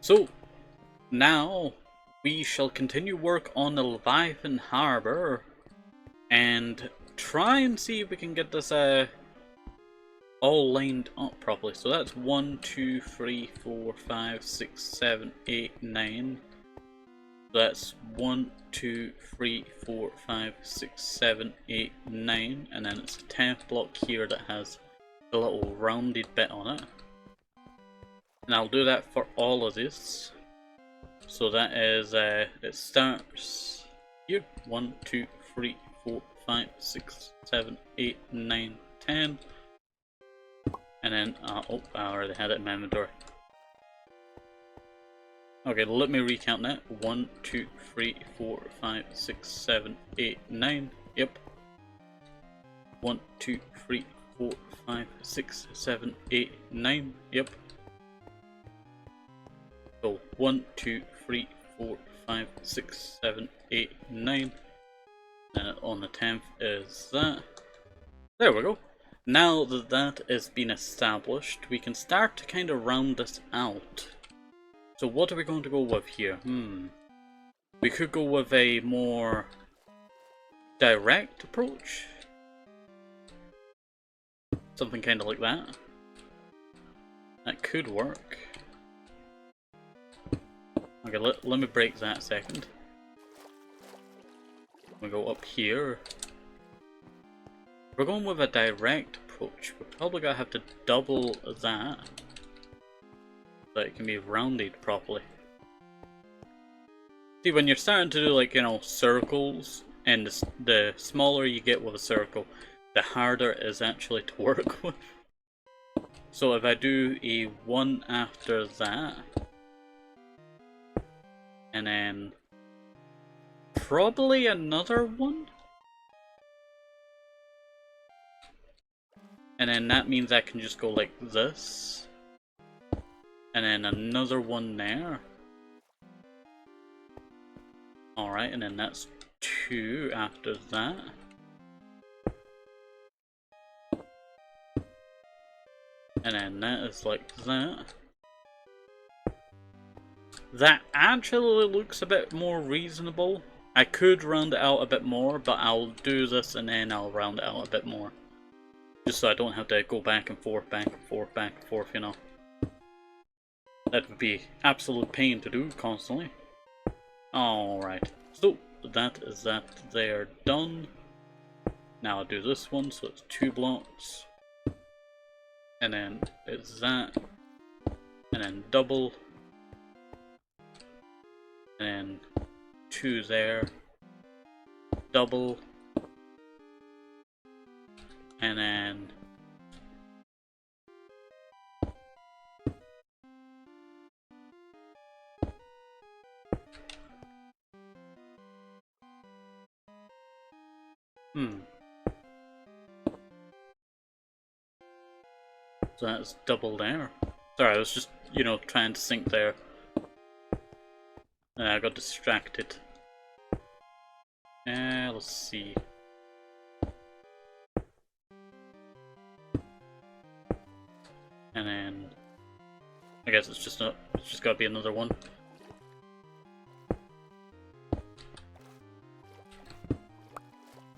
So, now we shall continue work on the Leviathan Harbor and try and see if we can get this all lined up properly. So that's 1, 2, 3, 4, 5, 6, 7, 8, 9. So that's 1, 2, 3, 4, 5, 6, 7, 8, 9, and then it's a 10th block here that has a little rounded bit on it. And I'll do that for all of this. So that is, it starts here. 1, 2, 3, 4, 5, 6, 7, 8, 9, 10. And then, oh, I already had it in my inventory. Okay, let me recount that. 1, 2, 3, 4, 5, 6, 7, 8, 9. Yep. 1, 2, 3, 4, 5, 6, 7, 8, 9. Yep. So 1, 2, 3, 4, 5, 6, 7, 8, 9. And on the 10th is that. There we go. Now that that has been established, we can start to kind of round this out. So what are we going to go with here? We could go with a more direct approach. Something kind of like that. That could work. Okay, let me break that a second. We go up here. We're going with a direct approach. We're probably gonna have to double that so it can be rounded properly. See, when you're starting to do, like, you know, circles, and the smaller you get with a circle, the harder it is actually to work with. So if I do a 1 after that, and then probably another 1, and then that means I can just go like this, and then another 1 there. Alright, and then that's 2 after that. And then that is like that. That actually looks a bit more reasonable. I could round it out a bit more, but I'll do this and then I'll round it out a bit more. Just so I don't have to go back and forth, back and forth, back and forth, you know. That would be absolute pain to do constantly. Alright, so that is that there done. Now I'll do this one, so it's 2 blocks. And then it's that. And then double. And then 2 there. Double. And then so that's double there. Sorry, I was just, you know, trying to sync there. And I got distracted. Let's see. And then I guess it's just gotta be another 1.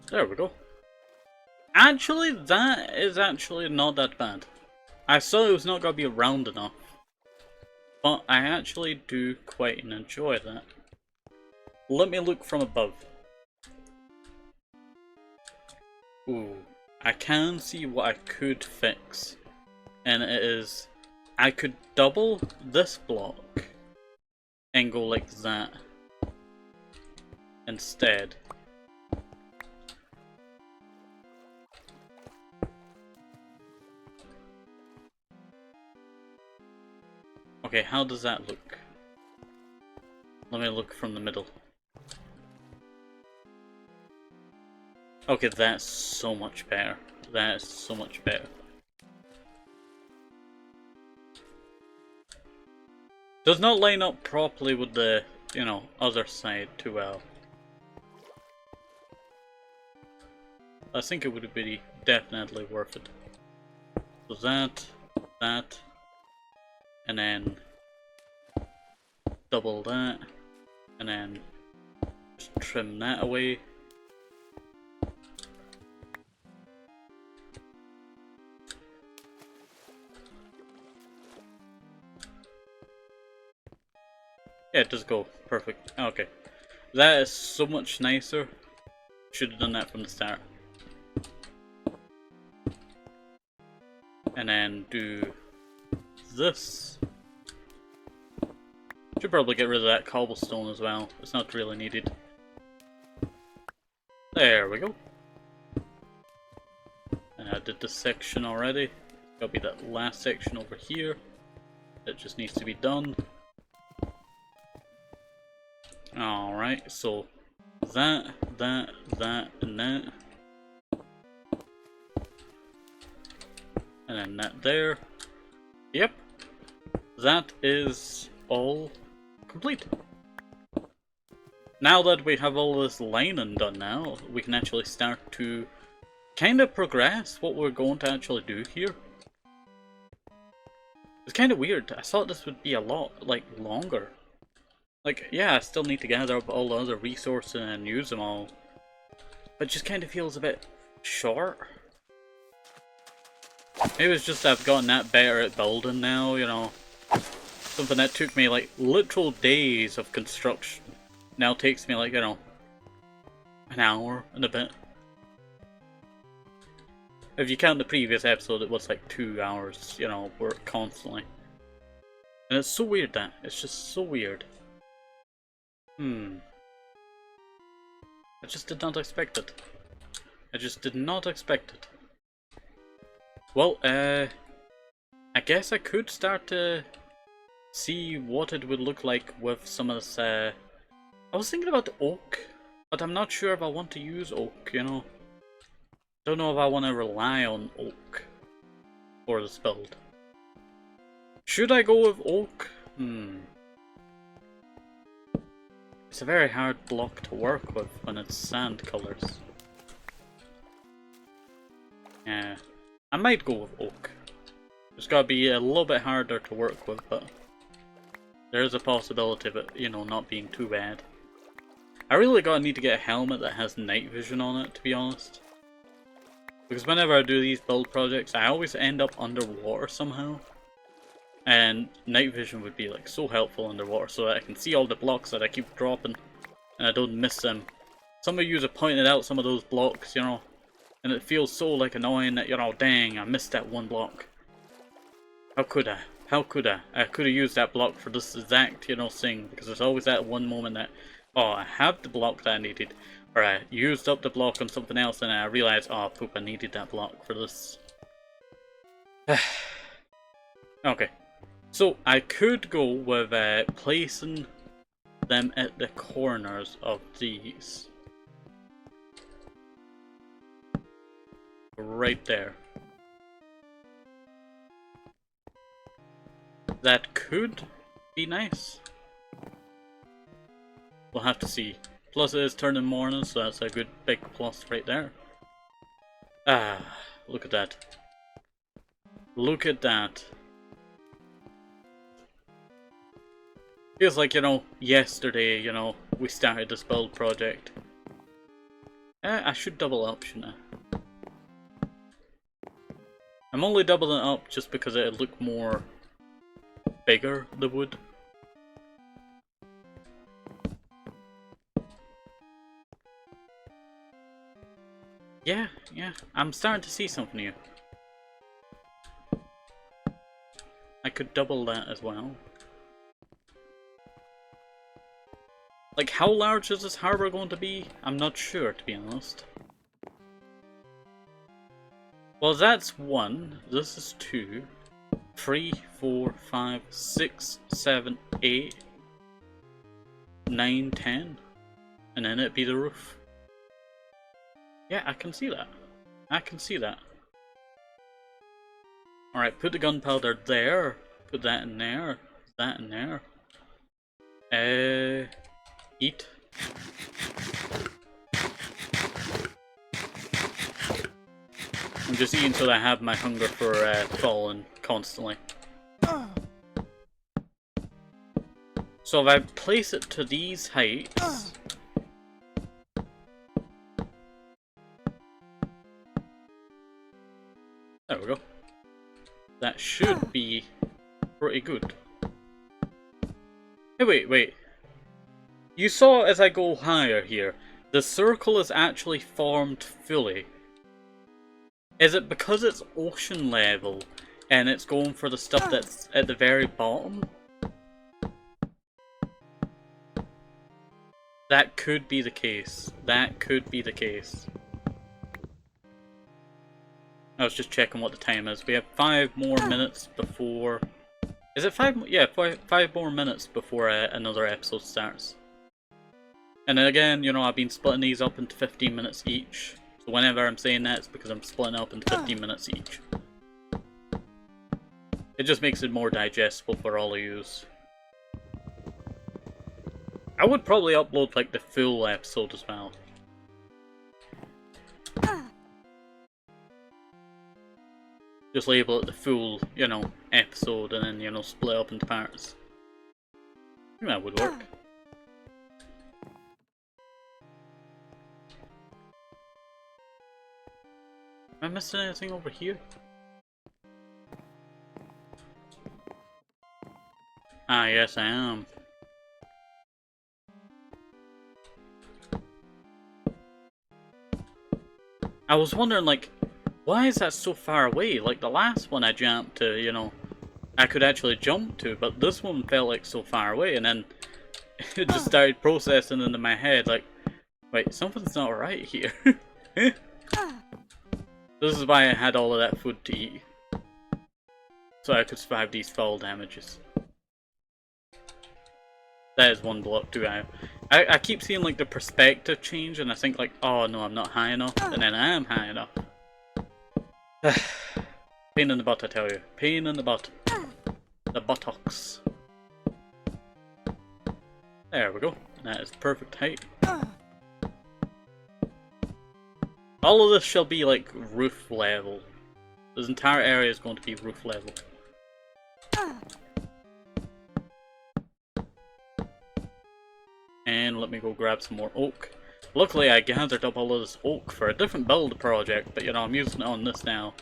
There we go. Actually, that is actually not that bad. I saw it was not gonna be round enough, but I actually do quite enjoy that. Let me look from above. Ooh, I can see what I could fix, and it is I could double this block and go like that instead. Okay, how does that look? Let me look from the middle. Okay, that's so much better. That is so much better. Does not line up properly with the, you know, other side too well. I think it would be definitely worth it. So that, and then double that, and then just trim that away. Yeah, it does go perfect. Okay. That is so much nicer. Should have done that from the start. And then do this. Should probably get rid of that cobblestone as well. It's not really needed. There we go. And I did this section already. Gotta be that last section over here. That just needs to be done. Alright, so that, and that. And then that there. Yep. That is all complete. Now that we have all this lining done now, we can actually start to kind of progress what we're going to actually do here. It's kind of weird. I thought this would be a lot, like, longer. Like, yeah, I still need to gather up all the other resources and use them all. But it just kind of feels a bit short. Maybe it's just I've gotten that better at building now, you know. Something that took me, like, literal days of construction now takes me, like, you know, an hour and a bit. If you count the previous episode, it was like 2 hours, you know, work constantly. And it's so weird that. It's just so weird. I just did not expect it. I just did not expect it. Well, I guess I could start to see what it would look like with some of this, I was thinking about oak, but I'm not sure if I want to use oak, you know. Don't know if I want to rely on oak for this build. Should I go with oak? It's a very hard block to work with when it's sand colors. Yeah, I might go with oak. It's gotta be a little bit harder to work with, but there is a possibility of it, you know, not being too bad. I really gotta need to get a helmet that has night vision on it, to be honest. Because whenever I do these build projects, I always end up underwater somehow. And night vision would be like so helpful underwater so that I can see all the blocks that I keep dropping and I don't miss them. Some of you have pointed out some of those blocks, you know, and it feels so like annoying that, you know, dang, I missed that one block. How could I? How could I? I could have used that block for this exact, you know, thing, because there's always that one moment that, oh, I have the block that I needed, or I used up the block on something else and I realized, oh poop, I needed that block for this. Okay. So, I could go with placing them at the corners of these. Right there. That could be nice. We'll have to see. Plus it is turning morning, so that's a good big plus right there. Ah, look at that. Look at that. Feels like, you know, yesterday, you know, we started this build project. I should double up, shouldn't I? I'm only doubling it up just because it'd look more bigger, the wood. Yeah, I'm starting to see something here. I could double that as well. Like, how large is this harbour going to be? I'm not sure, to be honest. Well, that's 1. This is 2. 3, 4, 5, 6, 7, 8, 9, 10. And then it'd be the roof. Yeah, I can see that. I can see that. Alright, put the gunpowder there. Put that in there. That in there. Eat. I'm just eating so that I have my hunger for falling constantly. So if I place it to these heights... There we go. That should be pretty good. Hey, wait. You saw as I go higher here, the circle is actually formed fully. Is it because it's ocean level and it's going for the stuff that's at the very bottom? That could be the case. That could be the case. I was just checking what the time is. We have 5 more minutes before... Is it 5? Yeah, 5 more minutes before another episode starts. And then again, you know, I've been splitting these up into 15 minutes each. So whenever I'm saying that, it's because I'm splitting up into 15 minutes each. It just makes it more digestible for all of yous. I would probably upload like the full episode as well. Just label it the full, you know, episode and then, you know, split up into parts. I think that would work. Am I missing anything over here? Ah, yes I am. I was wondering, like, why is that so far away? Like, the last one I jumped to, you know, I could actually jump to, but this one felt like so far away, and then it just started processing into my head, like, wait, something's not right here. This is why I had all of that food to eat. So I could survive these fall damages. That is one block too high. I keep seeing like the perspective change and I think like, oh no, I'm not high enough, and then I am high enough. Pain in the butt, I tell you. Pain in the butt. The buttocks. There we go. That is perfect height. All of this shall be like roof level. This entire area is going to be roof level. And let me go grab some more oak. Luckily I gathered up all of this oak for a different build project, but you know, I'm using it on this now.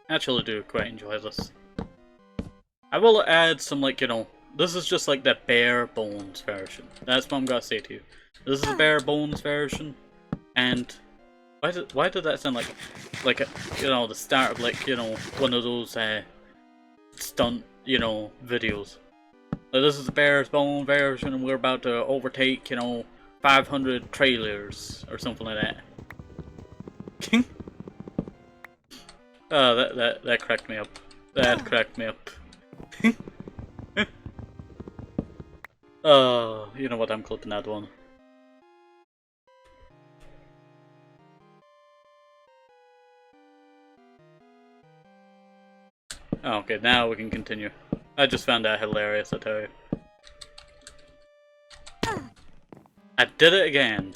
Actually do quite enjoy this. I will add some like, you know, this is just like the bare bones version. That's what I'm gonna say to you. This is the bare bones version, and why did that sound like a, you know, the start of like, you know, one of those stunt, you know, videos. Like, this is the bare bone version and we're about to overtake, you know, 500 trailers or something like that. Oh, that cracked me up. That cracked me up. Oh, you know what, I'm clipping that one. Okay, now we can continue. I just found that hilarious, I tell you. I did it again.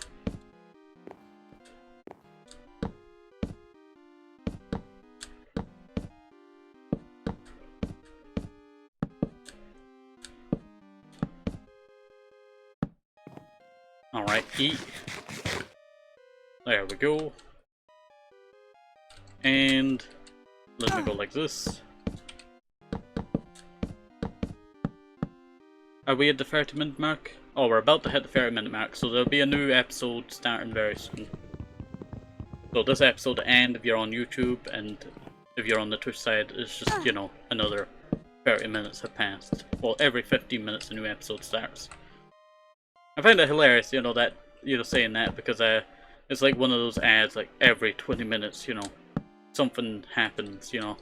Alright, eat. There we go. And let me go like this. Are we at the 30-minute mark? Oh, we're about to hit the 30-minute mark, so there'll be a new episode starting very soon. So this episode will end if you're on YouTube, and if you're on the Twitch side, it's just, you know, another 30 minutes have passed. Well, every 15 minutes a new episode starts. I find it hilarious, you know, that, you know, saying that, because it's like one of those ads, like every 20 minutes, you know, something happens, you know.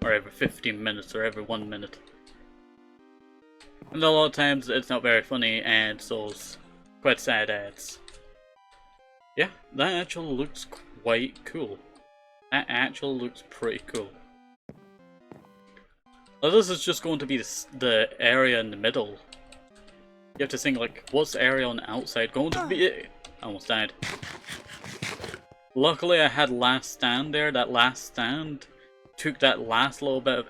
Or every 15 minutes, or every 1 minute. And a lot of times it's not very funny ads, so it's quite sad ads. Yeah, that actually looks quite cool. That actually looks pretty cool. Now this is just going to be the area in the middle. You have to think like, what's the area on the outside going to be? I almost died. Luckily I had last stand there. That last stand took that last little bit of